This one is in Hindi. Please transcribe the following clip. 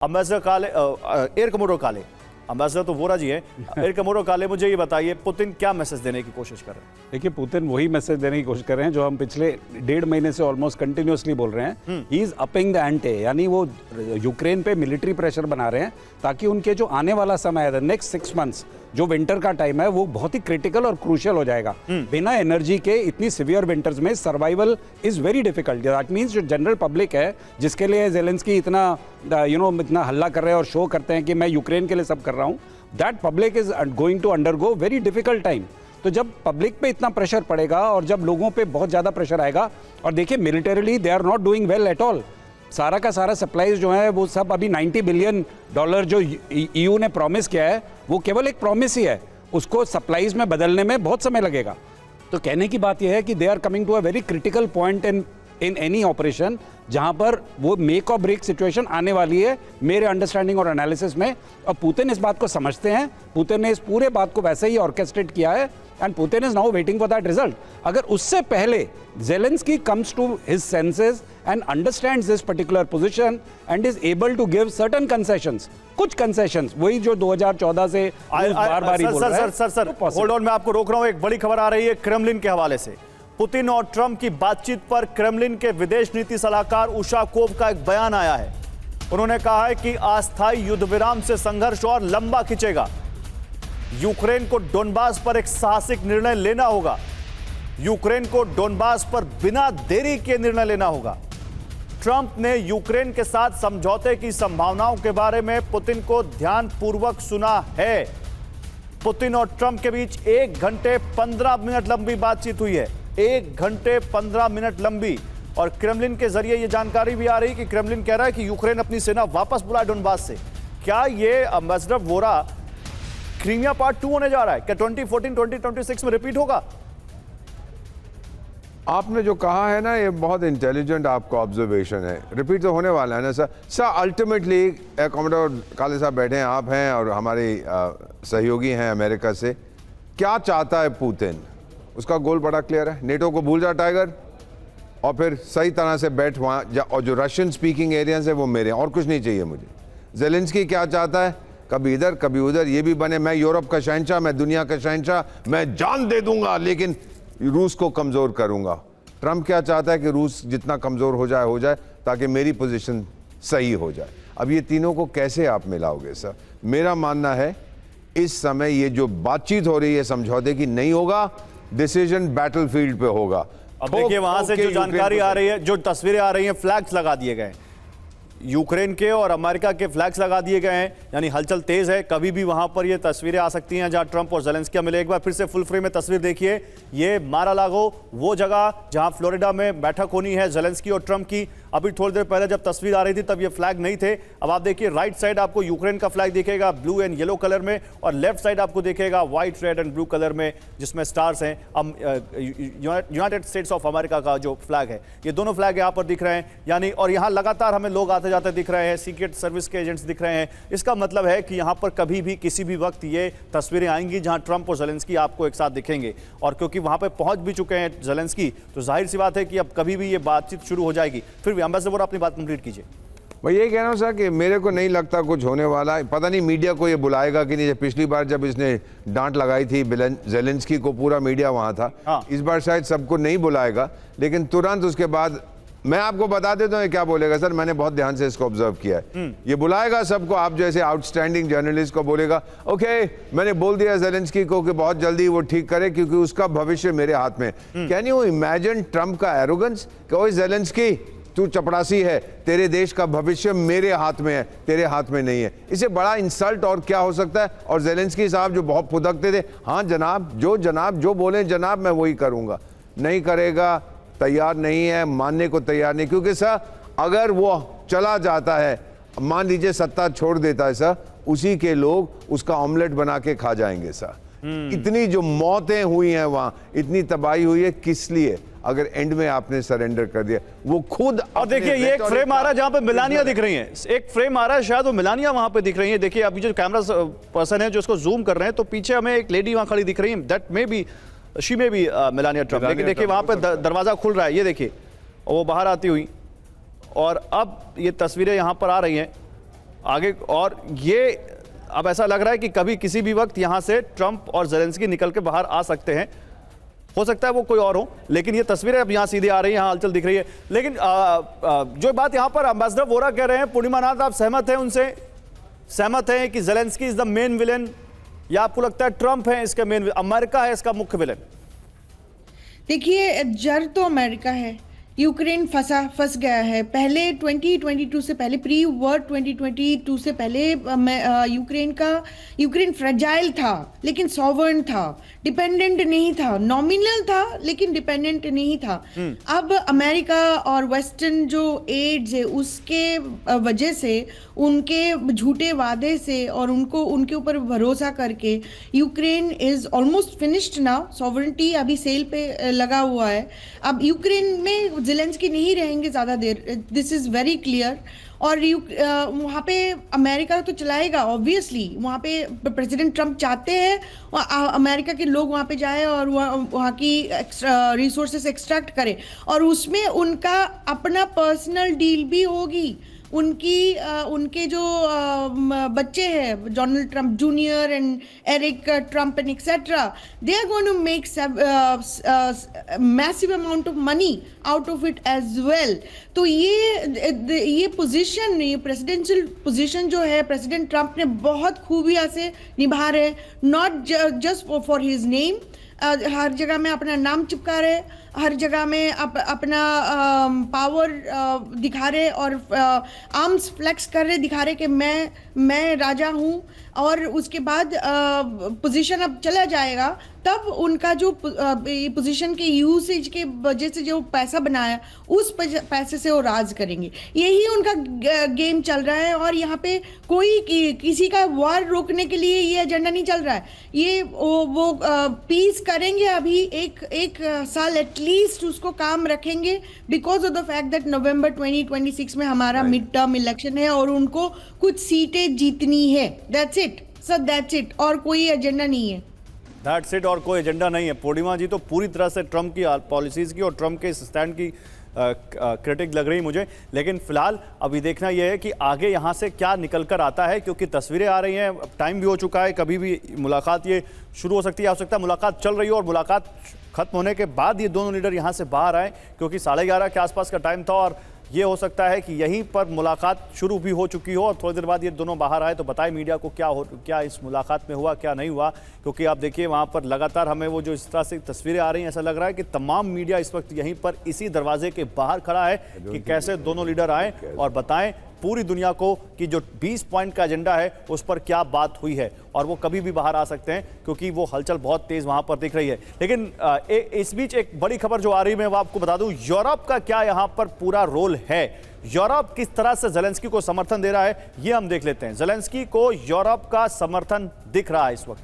अम्बेसडर काले, एयर कमोडोर काले, अम्बेसडर तो वोरा जी हैं, एयर कमोडोर काले, मुझे ये बताइए पुतिन क्या मैसेज देने की कोशिश कर रहे हैं? देखिए, पुतिन वही मैसेज देने की कोशिश कर रहे हैं जो हम पिछले 1.5 महीने से ऑलमोस्ट कंटिन्यूअसली बोल रहे हैं। ही इज अपिंग द एंटे, यानी वो यूक्रेन पे मिलिट्री प्रेशर बना रहे हैं ताकि उनके जो आने वाला समय है, नेक्स्ट 6 मंथ्स जो विंटर का टाइम है, वो बहुत ही क्रिटिकल और क्रूशियल हो जाएगा। बिना एनर्जी के इतनी सिवियर विंटर्स में survival is very difficult. That means जो जनरल पब्लिक है, जिसके लिए ज़ेलेंस्की इतना इतना हल्ला कर रहे हैं और शो करते हैं कि मैं यूक्रेन के लिए सब कर रहा हूं, that public is going to undergo very difficult time. तो जब पब्लिक पे इतना प्रेशर पड़ेगा और जब लोगों पे बहुत ज़्यादा प्रेशर आएगा, और देखिए militarily they are not doing well at all. सारा का सारा सप्लाईज जो है वो सब अभी $90 बिलियन जो ईयू ने प्रॉमिस किया है, वो केवल एक प्रॉमिस ही है, उसको सप्लाईज में बदलने में बहुत समय लगेगा। तो कहने की बात यह है कि they are coming to a very critical point in any operation, जहां पर वो मेक और ब्रेक सिचुएशन आने वाली है मेरे अंडरस्टैंडिंग और एनालिसिस में। और पुतिन इस बात को समझते हैं, पुतिन ने इस पूरे बात को वैसे ही ऑर्केस्ट्रेट किया है, and Putin is now waiting for that result. अगर उससे पहले Zelensky comes to his senses and understands this particular position and is able to give certain concessions, कुछ concessions, वही जो 2014 से बार-बार ही बोल रहा है। सर होल्ड ऑन, मैं आपको रोक रहा हूं। एक बड़ी खबर आ रही है क्रेमलिन के हवाले से। पुतिन और ट्रंप की बातचीत पर क्रेमलिन के विदेश नीति सलाहकार उशाकोव का एक बयान आया है। उन्होंने कहा है कि अस्थायी युद्ध विराम से संघर्ष और लंबा खिंचेगा। यूक्रेन को डोनबास पर एक साहसिक निर्णय लेना होगा। यूक्रेन को डोनबास पर बिना देरी के निर्णय लेना होगा। ट्रंप ने यूक्रेन के साथ समझौते की संभावनाओं के बारे में पुतिन को ध्यानपूर्वक सुना है। पुतिन और ट्रंप के बीच 1 घंटे 15 मिनट लंबी बातचीत हुई है। 1 घंटे 15 मिनट लंबी। और क्रेमलिन के जरिए यह जानकारी भी आ रही कि क्रेमलिन कह रहा है कि यूक्रेन अपनी सेना वापस बुलाए डोनबास से। क्या यह अम्बेसडर वोरा क्रीमिया पार्ट 2 होने जा रहा है? क्या 2014-2026 में रिपीट होगा? आपने जो कहा है ना, ये बहुत इंटेलिजेंट आपका ऑब्जर्वेशन है। रिपीट तो होने वाला है ना सर। सर अल्टीमेटली कॉमोडोर काले साहब बैठे हैं, आप हैं और हमारे सहयोगी हैं अमेरिका से। क्या चाहता है पुतिन? उसका गोल बड़ा क्लियर है, नेटो को भूल जा टाइगर, और फिर सही तरह से बैठ वहाँ, और जो रशियन स्पीकिंग एरियाज है वो मेरे, और कुछ नहीं चाहिए मुझे। ज़ेलेंस्की क्या चाहता है? कभी इधर कभी उधर, ये भी बने मैं यूरोप का शहंशाह, मैं दुनिया का शहंशाह, मैं जान दे दूंगा लेकिन रूस को कमज़ोर करूंगा। ट्रंप क्या चाहता है कि रूस जितना कमज़ोर हो जाए ताकि मेरी पोजीशन सही हो जाए। अब ये तीनों को कैसे आप मिलाओगे सर? मेरा मानना है इस समय ये जो बातचीत हो रही है समझौते की नहीं होगा, डिसीजन बैटलफील्ड पे होगा। अब देखिए वहां से जो जानकारी आ रही है, जो तस्वीरें आ रही हैं, फ्लैग्स लगा दिए गए, यूक्रेन के और अमेरिका के फ्लैग्स लगा दिए गए हैं, यानी हलचल तेज है। कभी भी वहां पर ये तस्वीरें आ सकती हैं जहां ट्रंप और ज़ेलेंस्की मिले। एक बार फिर से फुल फ्रेम में तस्वीर देखिए। ये मारा-लागो, वो जगह जहां फ्लोरिडा में बैठक होनी है ज़ेलेंस्की और ट्रंप की। अभी थोड़ी देर पहले जब तस्वीर आ रही थी तब ये फ्लैग नहीं थे। अब आप देखिए राइट साइड आपको यूक्रेन का फ्लैग दिखेगा ब्लू एंड येलो कलर में, और लेफ्ट साइड आपको दिखेगा white, red and blue colour में जिसमें स्टार्स हैं। यूनाइटेड स्टेट्स ऑफ अमेरिका का जो फ्लैग है, ये दोनों फ्लैग यहाँ पर दिख रहे हैं। यानी और यहाँ लगातार हमें लोग आते जाते दिख रहे हैं, सीक्रेट सर्विस के एजेंट्स दिख रहे हैं। इसका मतलब है कि यहाँ पर कभी भी किसी भी वक्त ये तस्वीरें आएंगी जहाँ ट्रंप और ज़ेलेंस्की आपको एक साथ दिखेंगे। और क्योंकि वहाँ पर पहुँच भी चुके हैं ज़ेलेंस्की, तो जाहिर सी बात है कि अब कभी भी ये बातचीत शुरू हो जाएगी। फिर भी अम्बेसडर अपनी बात कंप्लीट कीजिए। मैं ये कह रहा हूँ सर कि मेरे को नहीं लगता कुछ होने वाला है। पता नहीं मीडिया को ये बुलाएगा कि नहीं। पिछली बार जब इसने डांट लगाई थी ज़ेलेंस्की को, पूरा मीडिया वहाँ था। हाँ। इस बार शायद सबको नहीं बुलाएगा, लेकिन तुरंत उसके बाद मैं आपको बता देता हूँ क्या बोलेगा सर। मैंने बहुत ध्यान से इसको ऑब्जर्व किया है। ये बुलाएगा सबको, आप जैसे आउटस्टैंडिंग जर्नलिस्ट को बोलेगा ओके मैंने बोल दिया ज़ेलेंस्की को कि बहुत जल्दी वो ठीक करे क्योंकि उसका भविष्य मेरे हाथ में। कैन यू इमेजिन ट्रंप का एरोगेंस कि ओए ज़ेलेंस्की तू चपड़ासी है, तेरे देश का भविष्य मेरे हाथ में है, तेरे हाथ में नहीं है। इससे बड़ा इंसल्ट और क्या हो सकता है? और ज़ेलेंस्की साहब जो बहुत फुदकते थे, हाँ जनाब जो बोले जनाब मैं वही करूंगा, नहीं करेगा, तैयार नहीं है, मानने को तैयार नहीं। क्योंकि सर अगर वो चला जाता है, मान लीजिए सत्ता छोड़ देता है सर, उसी के लोग उसका ऑमलेट बना के खा जाएंगे सर। इतनी जो मौतें हुई हैं वहां, इतनी तबाही हुई है, किस लिए? अगर एंड में आपने सरेंडर कर दिया, वो खुद। और देखिए ये एक फ्रेम आ रहा है जहां पे मिलानिया दिख रही हैं, एक फ्रेम आ रहा है शायद वो मिलानिया वहां पे दिख रही है। देखिए अभी जो कैमरा पर्सन है जो इसको जूम कर रहे हैं, तो पीछे हमें एक लेडी वहां खड़ी दिख रही है, दैट मे बी शी में भी मेलानिया ट्रंप। लेकिन देखिए वहां पे दरवाजा खुल रहा है, ये देखिए वो बाहर आती हुई, और अब ये तस्वीरें यहां पर आ रही हैं। आगे। और ये अब ऐसा लग रहा है कि कभी किसी भी वक्त यहां से ट्रंप और ज़ेलेंस्की निकल के बाहर आ सकते हैं। हो सकता है वो कोई और हो, लेकिन ये तस्वीरें अब यहां सीधे आ रही हैं, यहां हलचल दिख रही है। लेकिन जो बात यहां पर एम्बेसडर वोरा कह रहे हैं, पूर्णिमा नाथ, आप सहमत हैं उनसे? सहमत हैं कि Zelensky is the main villain, या आपको लगता है ट्रंप है इसका मेन, अमेरिका है इसका मुख्य विलेन? देखिए, जड़ तो अमेरिका है। यूक्रेन फंस गया है। पहले 2022 से पहले, प्री वॉर 2022 से पहले यूक्रेन फ्रेजाइल था, लेकिन सॉवरेन था, डिपेंडेंट नहीं था, नॉमिनल था लेकिन डिपेंडेंट नहीं था। अब अमेरिका और वेस्टर्न जो एड्स है उसके वजह से, उनके झूठे वादे से और उनके ऊपर भरोसा करके Ukraine is almost finished now. Sovereignty अभी सेल पे लगा हुआ है। अब यूक्रेन में ज़ेलेंस्की नहीं रहेंगे ज़्यादा देर, दिस इज़ वेरी क्लियर। और वहाँ पे अमेरिका तो चलाएगा ऑब्वियसली। वहाँ पे प्रेसिडेंट ट्रंप चाहते हैं अमेरिका के लोग वहाँ पे जाए और वहाँ की रिसोर्सेस एक्सट्रैक्ट करें, और उसमें उनका अपना पर्सनल डील भी होगी। उनके जो बच्चे हैं, Donald Trump junior and Eric Trump and etcetera, they are going to make massive amount of money out of it as well. तो ये पोजीशन, ये प्रेसिडेंशियल पोजीशन जो है, प्रेसिडेंट ट्रंप ने बहुत खूबिया से निभा रहे, not just for his name. हर जगह में अपना नाम चिपका रहे, हर जगह में अपना पावर दिखा रहे और आर्म्स फ्लेक्स कर रहे, दिखा रहे कि मैं राजा हूँ। और उसके बाद पोजीशन अब चला जाएगा, तब उनका जो पोजीशन के यूसेज के वजह से जो पैसा बनाया, उस पैसे से वो राज करेंगे। यही उनका गेम चल रहा है। और यहाँ पे कोई किसी का वॉर रोकने के लिए ये एजेंडा नहीं चल रहा है। ये वो पीस करेंगे अभी एक साल एटलीस्ट, उसको काम रखेंगे, because of the fact that November 2026 में हमारा मिड टर्म इलेक्शन है और उनको कुछ सीटें जीतनी है। That's it sir, that's it, और कोई एजेंडा नहीं है। दैट्स इट, और कोई एजेंडा नहीं है। पूर्णिमा जी तो पूरी तरह से ट्रंप की पॉलिसीज़ की और ट्रंप के इस स्टैंड की क्रिटिक लग रही मुझे। लेकिन फिलहाल अभी देखना यह है कि आगे यहाँ से क्या निकल कर आता है, क्योंकि तस्वीरें आ रही हैं, टाइम भी हो चुका है, कभी भी मुलाकात ये शुरू हो सकती है। हो सकता है मुलाकात चल रही हो और मुलाकात खत्म होने के बाद ये दोनों लीडर यहाँ से बाहर आए, क्योंकि 11:30 के आसपास का टाइम था, और ये हो सकता है कि यहीं पर मुलाकात शुरू भी हो चुकी हो और थोड़ी देर बाद ये दोनों बाहर आए तो बताएं मीडिया को क्या इस मुलाकात में हुआ, क्या नहीं हुआ। क्योंकि आप देखिए वहाँ पर लगातार हमें वो जो इस तरह से तस्वीरें आ रही हैं, ऐसा लग रहा है कि तमाम मीडिया इस वक्त यहीं पर इसी दरवाजे के बाहर खड़ा है कि कैसे दोनों लीडर आए और बताएं पूरी दुनिया को कि जो 20 पॉइंट का एजेंडा है उस पर क्या बात हुई है। और वो कभी भी बाहर आ सकते हैं, क्योंकि वो हलचल बहुत तेज वहां पर दिख रही है। लेकिन इस बीच एक बड़ी खबर जो आ रही है, मैं वो आपको बता दूं, यूरोप का क्या यहां पर पूरा रोल है, यूरोप किस तरह से ज़ेलेंस्की को समर्थन दे रहा है, ये हम देख लेते हैं। ज़ेलेंस्की को यूरोप का समर्थन दिख रहा है इस वक्त।